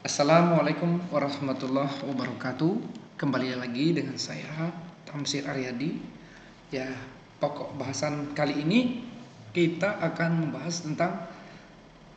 Assalamualaikum warahmatullahi wabarakatuh. Kembali lagi dengan saya Tamsir Aryadi. Ya, pokok bahasan kali ini kita akan membahas tentang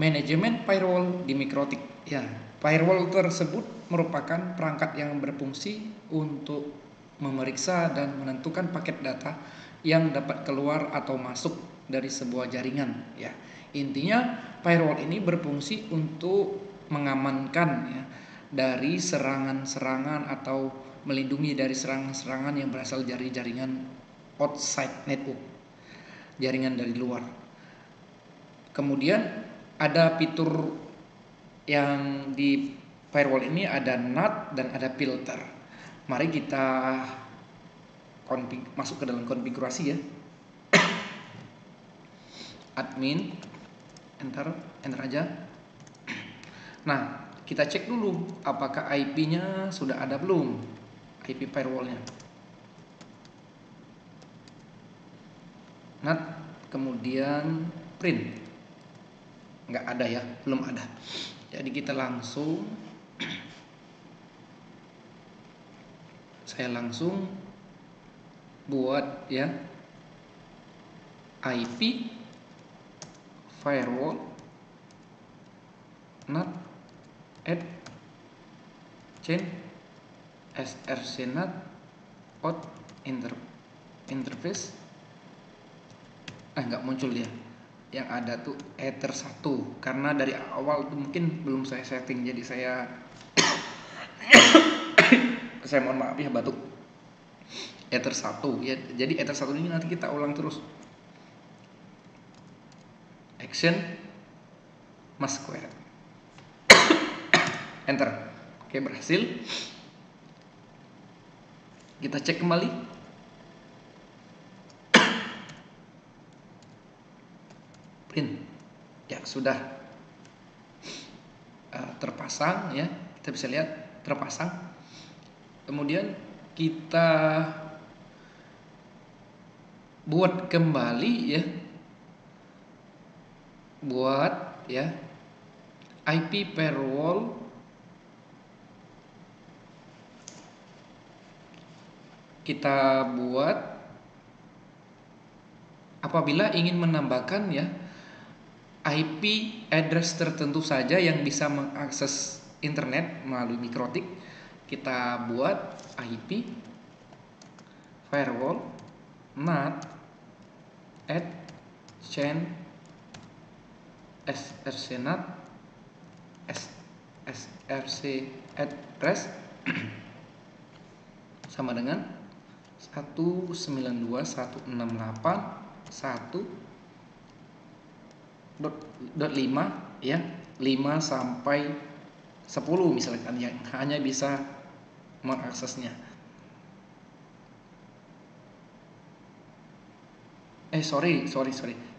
manajemen firewall di Mikrotik. Ya, firewall tersebut merupakan perangkat yang berfungsi untuk memeriksa dan menentukan paket data yang dapat keluar atau masuk dari sebuah jaringan. Ya, intinya firewall ini berfungsi untuk mengamankan ya dari serangan-serangan atau melindungi dari serangan-serangan yang berasal dari jaringan outside network, jaringan dari luar. Kemudian ada fitur yang di firewall ini, ada NAT dan ada filter. Mari kita masuk ke dalam konfigurasi ya. Admin, enter aja. Nah, kita cek dulu apakah IP-nya sudah ada belum, IP firewall-nya. NAT, kemudian print. Nggak ada ya, belum ada. Jadi kita langsung, saya langsung buat ya IP firewall NAT add chain src NAT out interface. Nggak muncul ya, yang ada tuh ether 1 karena dari awal tuh mungkin belum saya setting, jadi saya mohon maaf ya batuk. Ether 1 ya, jadi ether 1 ini nanti kita ulang terus. Action mas square enter. Oke, berhasil. Kita cek kembali. Print ya, sudah terpasang ya, kita bisa lihat terpasang. Kemudian kita buat kembali ya, buat ya IP firewall kita buat apabila ingin menambahkan ya IP address tertentu saja yang bisa mengakses internet melalui Mikrotik. Kita buat IP firewall NAT add chain src NAT src address sama dengan 192.168.1.5 ya, 5 sampai 10 misalkan yang hanya bisa mengaksesnya. Sorry.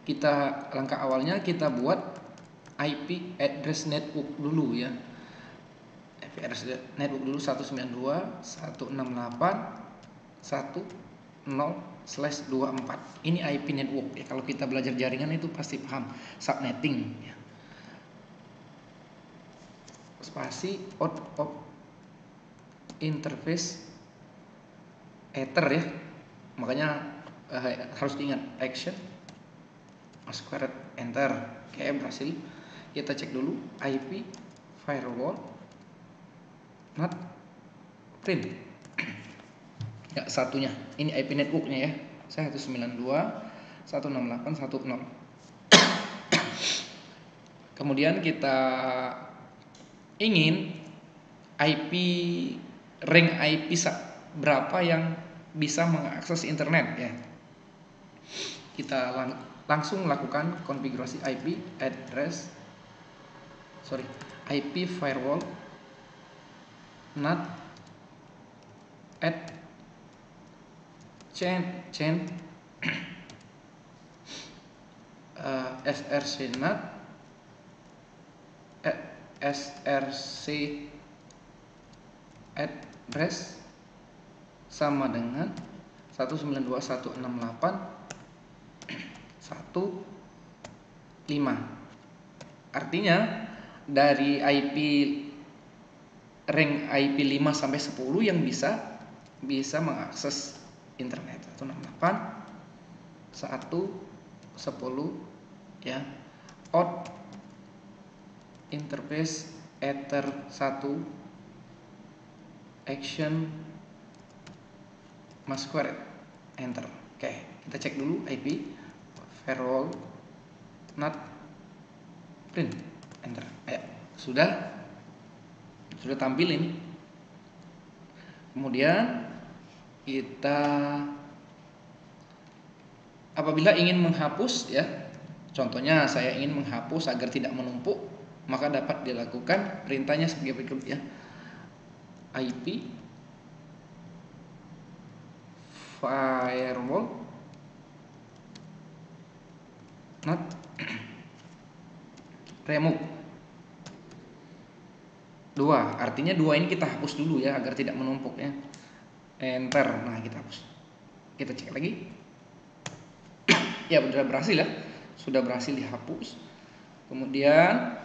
Kita langkah awalnya kita buat IP address network dulu ya. IP address network dulu 192.168.1.0/24. Ini IP network ya. Kalau kita belajar jaringan itu pasti paham, subnetting ya. Spasi out of interface ether ya. Makanya harus diingat action squared enter. Oke, berhasil. Kita cek dulu IP firewall NAT print ya, satunya ini IP networknya ya, 192.168.1.0. kemudian kita ingin IP ring IP berapa yang bisa mengakses internet ya. Kita langsung lakukan konfigurasi IP firewall NAT add chain src NAT src address sama dengan 192.168.1.5. Artinya dari IP rank IP 5 sampai 10 yang bisa mengakses internet. 168 110 ya. Out interface ether 1 action masquerade enter. Oke, kita cek dulu IP firewall not print enter. Ayo, sudah tampil ini. Kemudian kita apabila ingin menghapus ya, contohnya saya ingin menghapus agar tidak menumpuk, maka dapat dilakukan perintahnya sebagai berikut ya. IP firewall not remove 2, artinya 2 ini kita hapus dulu ya agar tidak menumpuk ya. Enter. Nah, kita hapus. Kita cek lagi. Ya, sudah berhasil ya. Sudah berhasil dihapus. Kemudian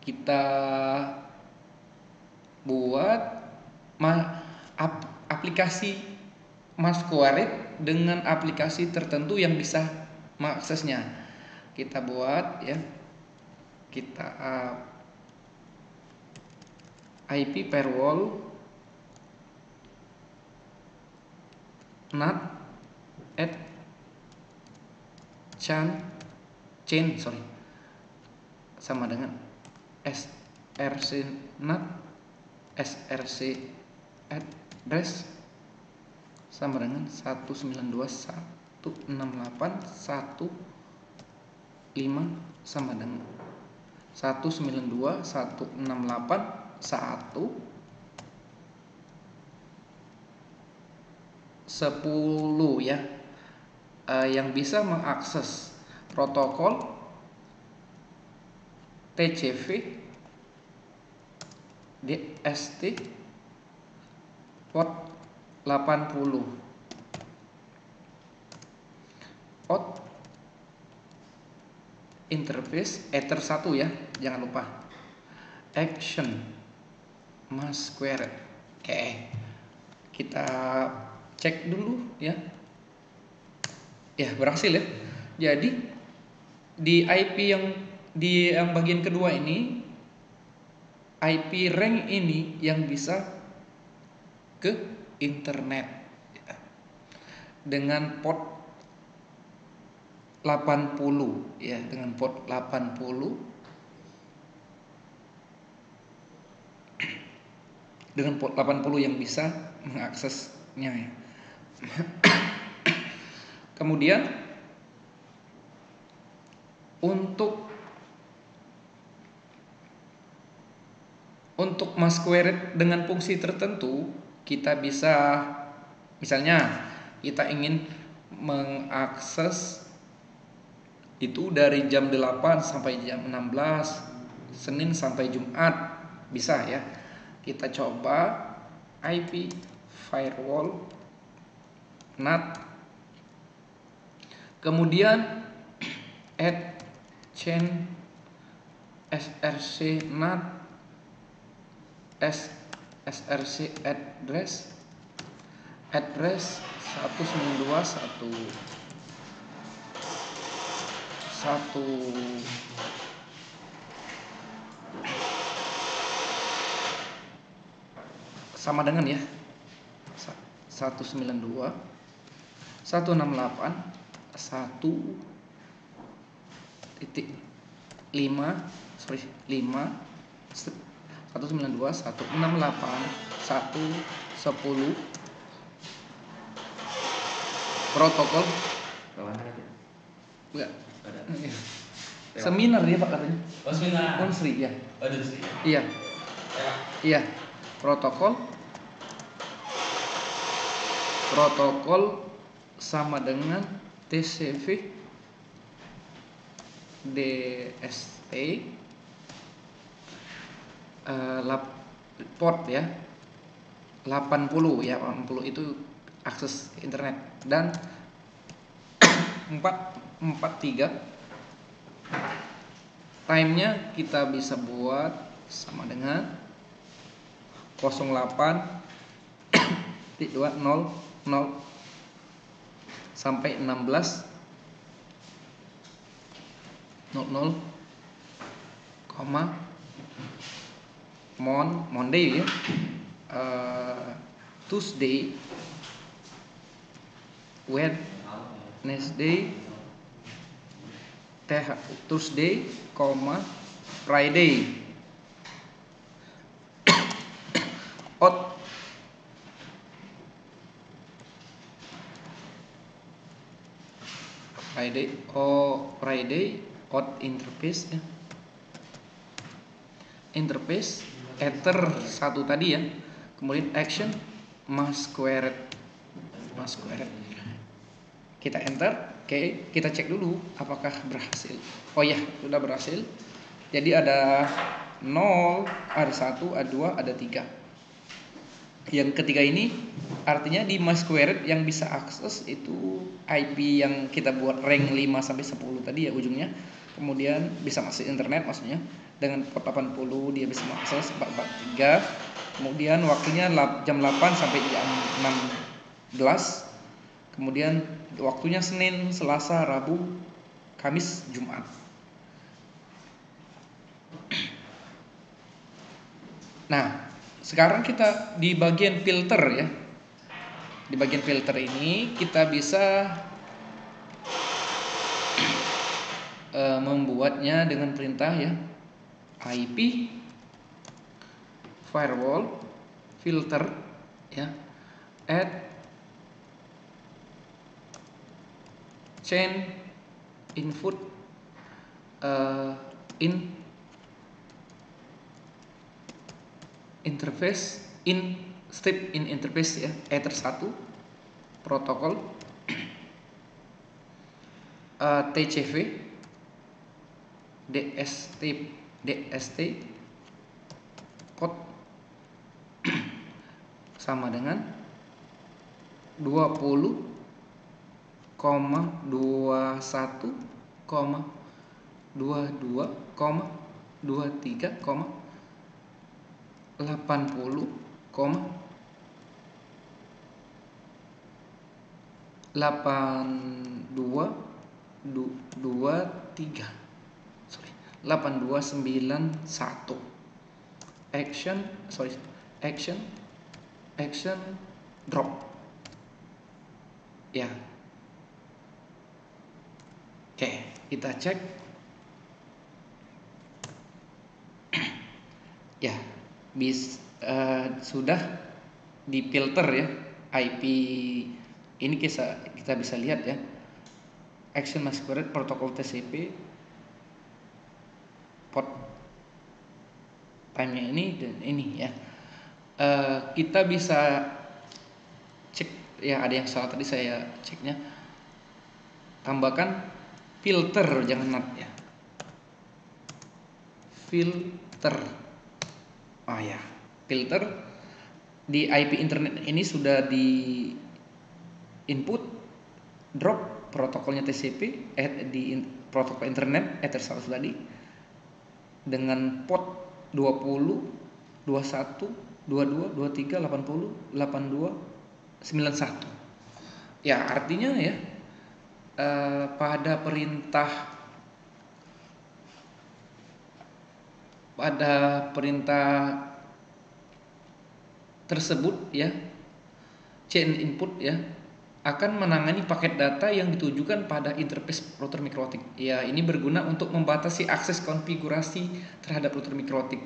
kita buat aplikasi masquerade dengan aplikasi tertentu yang bisa mengaksesnya. Kita buat ya. Kita IP firewall not at chain sama dengan src not src address sama dengan 192.168.1.5 sama dengan 192.168.1.10 ya, yang bisa mengakses protokol TCP DST port 80 out interface ether 1 ya, jangan lupa action masquerade. Oke, kita cek dulu ya. Ya, berhasil ya. Jadi di IP yang bagian kedua ini, IP rank ini yang bisa ke internet dengan port 80 ya, dengan port 80 yang bisa mengaksesnya ya. Kemudian untuk masquerade dengan fungsi tertentu, kita bisa misalnya kita ingin mengakses itu dari jam 8 sampai jam 16, Senin sampai Jumat, bisa ya. Kita coba IP firewall NAT, kemudian add chain src NAT src address 192.1.1 sama dengan ya 192.168.1.10 protokol. Enggak. Seminar dia Pak katanya. Oh, seminar. Unsri ya. Oh, Unsri. Iya. Iya. Protokol sama dengan TCP DST port ya 80 ya, 80 itu akses internet, dan 443 Time-nya kita bisa buat sama dengan 08.200 sampai 16.00, Monday ya, Tuesday, Wednesday, Tuesday, Friday, odd, Friday, odd interface ya. Interface ether 1 tadi ya. Kemudian action masquerade. Kita enter. Oke, kita cek dulu apakah berhasil. Oh ya, sudah berhasil. Jadi ada 0, ada 1, ada 2, ada 3. Yang ketiga ini artinya di masquerade yang bisa akses itu IP yang kita buat rank 5 sampai 10 tadi ya ujungnya. Kemudian bisa masuk internet maksudnya. Dengan port 80 dia bisa mengakses 443. Kemudian waktunya jam 8 sampai jam 16. Kemudian waktunya Senin, Selasa, Rabu, Kamis, Jumat. Nah, sekarang kita di bagian filter ya. Di bagian filter ini kita bisa membuatnya dengan perintah ya. IP firewall filter ya, add chain input in interface in step in interface ya, ether 1 protokol TCV DST code sama dengan 8291 action drop ya. Oke, kita cek ya, sudah difilter ya IP ini. Kita bisa lihat ya, action masquerade protokol TCP port time-nya ini dan ini ya. Kita bisa cek ya, ada yang salah tadi saya ceknya, tambahkan filter, jangan NAT ya, filter. Ya, filter di IP internet ini sudah di input drop protokolnya TCP di protokol internet ether 1 tadi dengan port 20, 21, 22, 23, 80, 82, 91. Ya, artinya ya pada perintah tersebut ya, chain input ya, akan menangani paket data yang ditujukan pada interface router mikrotik. Ya, ini berguna untuk membatasi akses konfigurasi terhadap router mikrotik.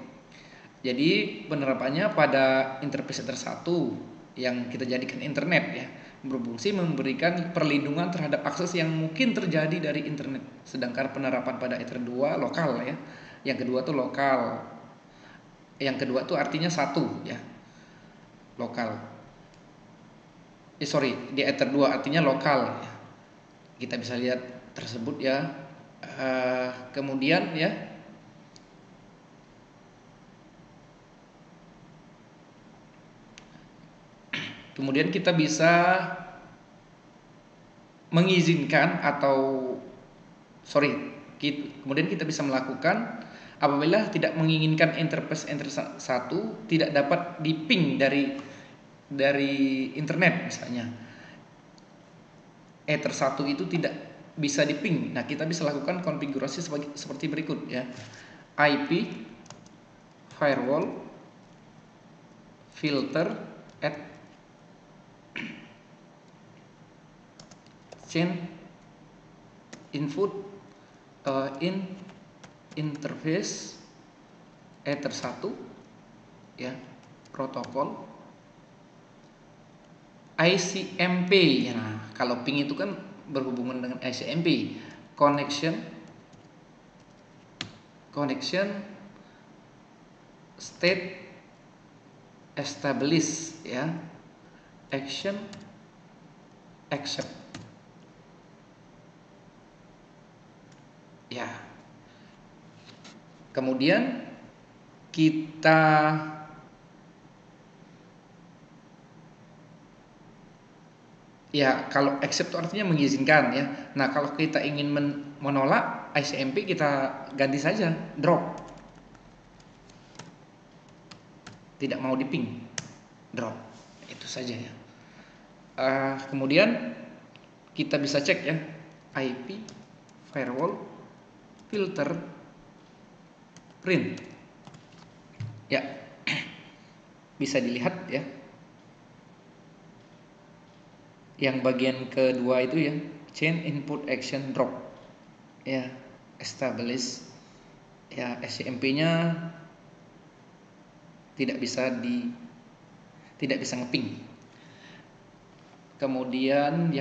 Jadi penerapannya pada interface ether 1 yang kita jadikan internet ya, berfungsi memberikan perlindungan terhadap akses yang mungkin terjadi dari internet. Sedangkan penerapan pada ether 2 lokal ya. Yang kedua tuh lokal. Yang kedua tuh artinya 1 ya, lokal. Di ether 2 artinya lokal ya. Kita bisa lihat tersebut ya. Kemudian ya, kemudian kita bisa mengizinkan Kemudian kita bisa melakukan apabila tidak menginginkan interface Ether 1 tidak dapat di-ping dari internet misalnya. Ether 1 itu tidak bisa di-ping. Nah, kita bisa lakukan konfigurasi seperti berikut ya. IP firewall filter at change input in interface Ether 1 ya, protokol ICMP ya. Nah, kalau ping itu kan berhubungan dengan ICMP, connection state established ya, action accept ya. Kemudian kita ya, kalau accept itu artinya mengizinkan ya. Nah, kalau kita ingin menolak ICMP, kita ganti saja drop. Tidak mau di ping, drop. Itu saja ya. Kemudian kita bisa cek ya, IP firewall filter print ya. Bisa dilihat ya, yang bagian kedua itu ya, change input action drop ya, establish ya, SCMP-nya tidak bisa ngeping. Kemudian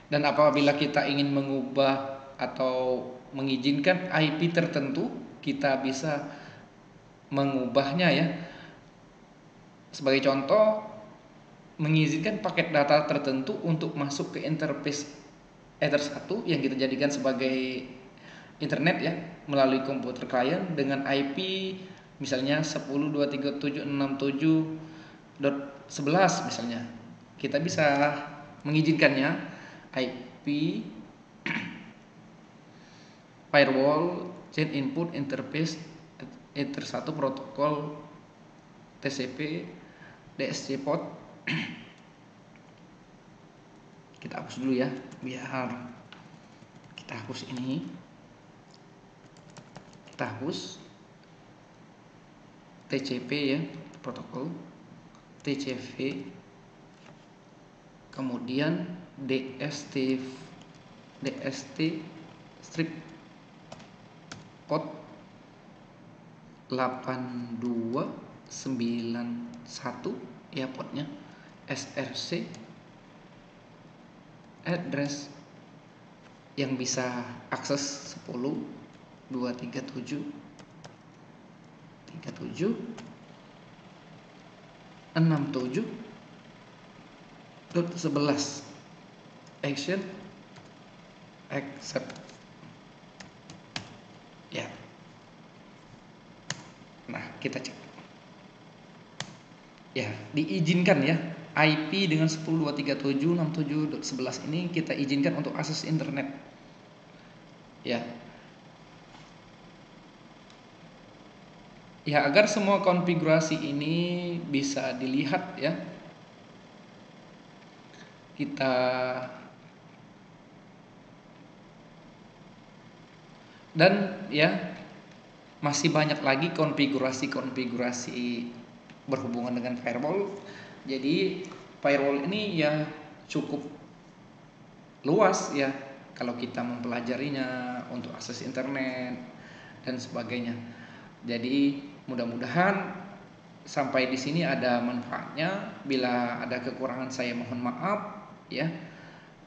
dan apabila kita ingin mengubah atau mengizinkan IP tertentu, kita bisa mengubahnya ya. Sebagai contoh, mengizinkan paket data tertentu untuk masuk ke interface Ether 1 yang kita jadikan sebagai internet ya, melalui komputer klien dengan IP misalnya 10.237.67.11 misalnya. Kita bisa mengizinkannya IP firewall change input interface Ether 1 protokol TCP DSC port. Kita hapus dulu ya, biar kita hapus ini. Kita hapus TCP ya, protokol TCP, kemudian DST strip port 8291 ya, portnya SRC address yang bisa akses 10.237.67.11 action accept ya. Nah, kita cek ya, diizinkan ya, IP dengan 10.237.67.11 ini kita izinkan untuk akses internet ya. Ya, agar semua konfigurasi ini bisa dilihat ya, kita dan ya, masih banyak lagi konfigurasi berhubungan dengan firewall. Jadi firewall ini ya cukup luas ya kalau kita mempelajarinya untuk akses internet dan sebagainya. Jadi mudah-mudahan sampai di sini ada manfaatnya. Bila ada kekurangan saya mohon maaf ya.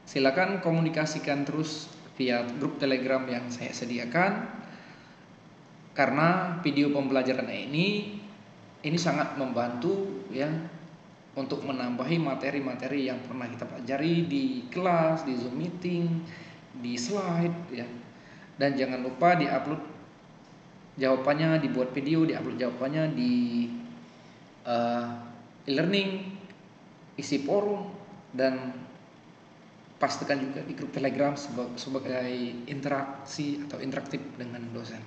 Silakan komunikasikan terus via grup Telegram yang saya sediakan. Karena video pembelajaran ini sangat membantu ya untuk menambahi materi-materi yang pernah kita pelajari di kelas, di Zoom meeting, di slide ya. Dan jangan lupa diupload jawabannya, dibuat video, diupload jawabannya di e-learning, isi forum, dan pastikan juga di grup Telegram sebagai interaksi atau interaktif dengan dosen.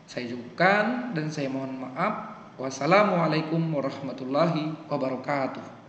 Saya cukupkan dan saya mohon maaf. Wassalamualaikum warahmatullahi wabarakatuh.